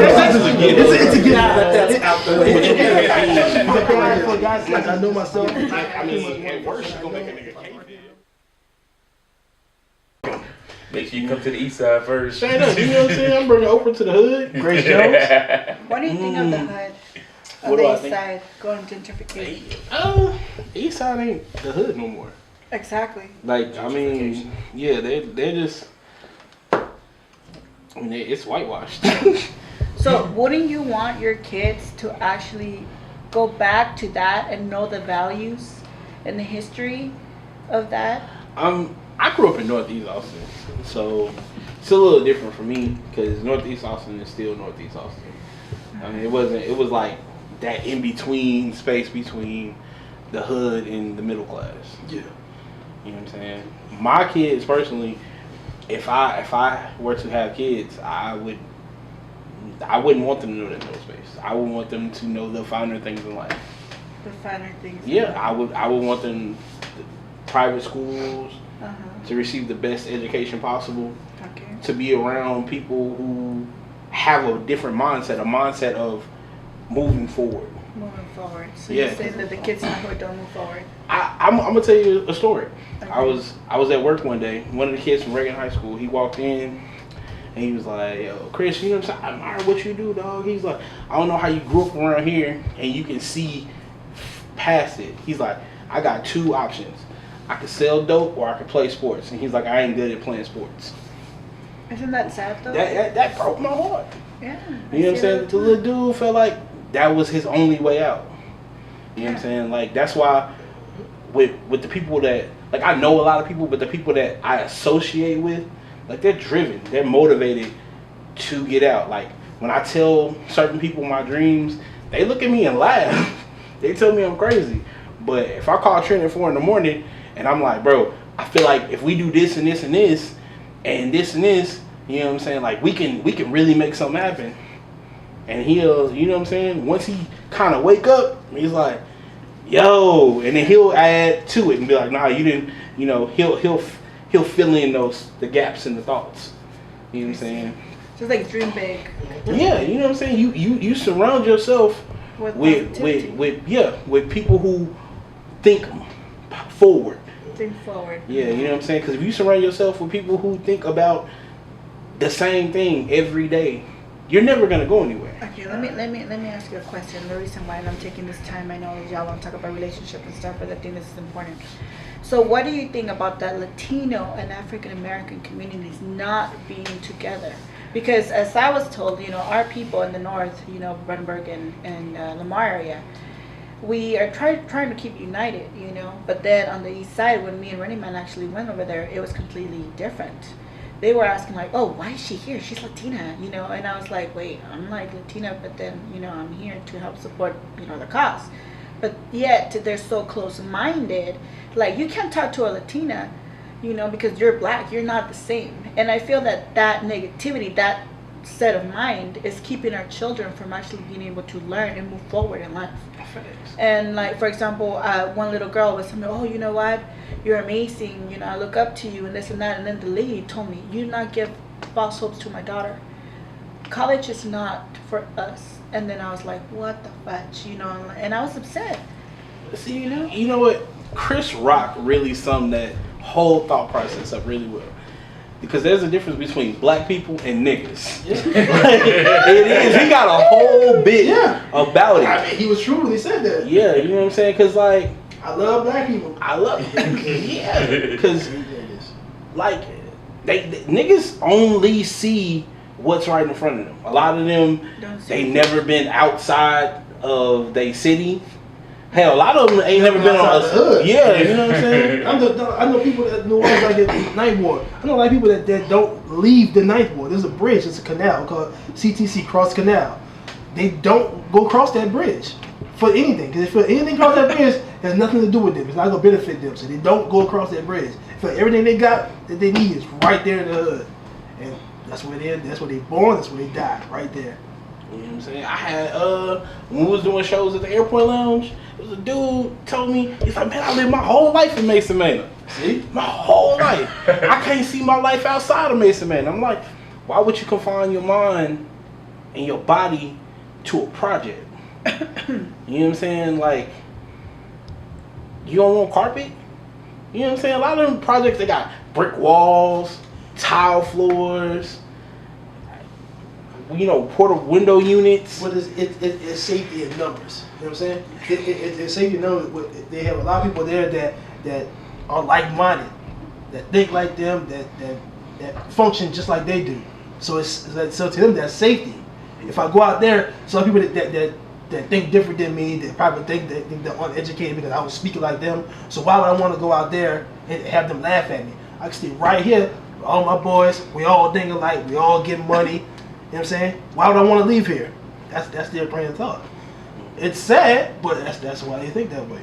It's a gift. That's out the way. I know myself. I mean, at worst, you're gonna make a nigga cave. Make sure you come to the east side first. Straight up, you know what I'm saying? I'm bringing Oprah to the hood. Grace Jones. What do you think of the hood? Of What do the I east think? side going gentrification? East side ain't the hood no more. Exactly. Like, I mean, yeah, they're just. I mean, it's whitewashed. So wouldn't you want your kids to actually go back to that and know the values and the history of that? I grew up in Northeast Austin, so it's a little different for me because Northeast Austin is still Northeast Austin. I mean, it was like that in between space between the hood and the middle class. Yeah. You know what I'm saying? My kids personally, if I were to have kids, I wouldn't want them to know that middle space. I would want them to know the finer things in life. The finer things. Yeah, I would want them private schools to receive the best education possible. Okay. To be around people who have a different mindset, a mindset of moving forward. Moving forward. So Yeah. you're saying that the kids in the hood don't move forward. I'm gonna tell you a story. Okay. I was at work one day. One of the kids from Reagan High School, he walked in and he was like, "Yo, Chris, you know what I'm saying? I admire what you do, dog." He's like, "I don't know how you grew up around here and you can see past it." He's like, "I got two options. I could sell dope or I could play sports." And he's like, "I ain't good at playing sports." Isn't that sad though? That broke my heart. Yeah. You know what I'm saying? The little dude felt like that was his only way out. You know what I'm saying? Like, that's why with the people that, like, I know a lot of people, but the people that I associate with, like, they're driven. They're motivated to get out. Like, when I tell certain people my dreams, they look at me and laugh. They tell me I'm crazy. But if I call Trent at 4 in the morning and I'm like, "Bro, I feel like if we do this and this and this and this and this, you know what I'm saying, like, we can really make something happen." And he'll, you know what I'm saying, once he kind of wake up, he's like, "Yo," and then he'll add to it and be like, "Nah, you didn't," you know, he'll fill in the gaps in the thoughts. You know what I'm saying? So it's like dream big. Yeah, you know what I'm saying? You surround yourself with people who think forward. Think forward. Yeah, you know what I'm saying? Because if you surround yourself with people who think about the same thing every day, you're never gonna go anywhere. Okay, let me ask you a question. The reason why I'm taking this time, I know y'all want to talk about relationship and stuff, but I think this is important. So what do you think about that Latino and African American communities not being together? Because as I was told, you know, our people in the north, you know, Brandenburg and Lamar area, we are trying to keep united, you know. But then on the east side, when me and Running Man actually went over there, it was completely different. They were asking like, "Oh, why is she here? She's Latina," you know. And I was like, "Wait, I'm like Latina, but then, you know, I'm here to help support, you know, the cause." But yet they're so close-minded. Like, you can't talk to a Latina, you know, because you're black, you're not the same. And I feel that negativity, that set of mind is keeping our children from actually being able to learn and move forward in life. And like, for example, one little girl was telling me, "Oh, you know what, you're amazing, you know, I look up to you," and this and that. And then the lady told me, "You do not give false hopes to my daughter. College is not for us." And then I was like, "What the fudge," you know, and I was upset. See, you know what? Chris Rock really summed that whole thought process up really well. Because there's a difference between black people and niggas. Yeah. It is. He got a whole bit about it. I mean, he was true when he said that. Yeah, you know what I'm saying? Because, like, I love black people. I love yeah. Because, like, they niggas only see what's right in front of them. A lot of them, they never been outside of their city. Hell, a lot of them ain't never been on the hood. Yeah, you know what I'm saying? I know people that know like the Ninth Ward. I know a lot of people that don't leave the Ninth Ward. There's a bridge, it's a canal called CTC Cross Canal. They don't go across that bridge for anything. Because if anything across that bridge, it has nothing to do with them. It's not going to benefit them. So they don't go across that bridge. So everything they got that they need is right there in the hood. And that's where they born, that's where they die, right there. You know what I'm saying? I had, when we was doing shows at the Airport Lounge, there was a dude told me, he's like, "Man, I lived my whole life in Mesa Manor." See? My whole life. I can't see my life outside of Mesa Manor. I'm like, why would you confine your mind and your body to a project. You know what I'm saying? Like, you don't want carpet? You know what I'm saying? A lot of them projects, they got brick walls, tile floors, you know, portal window units. But it's safety in numbers. You know what I'm saying? It's safety in numbers. They have a lot of people there that are like-minded, that think like them, that function just like they do. So so to them, that's safety. If I go out there, some people that think different than me, that probably think they're uneducated because I was speaking like them. So why would I want to go out there and have them laugh at me? I can stay right here with all my boys. We all think alike. We all get money. You know what I'm saying? Why would I want to leave here? That's their brain of thought. It's sad, but that's why they think that way.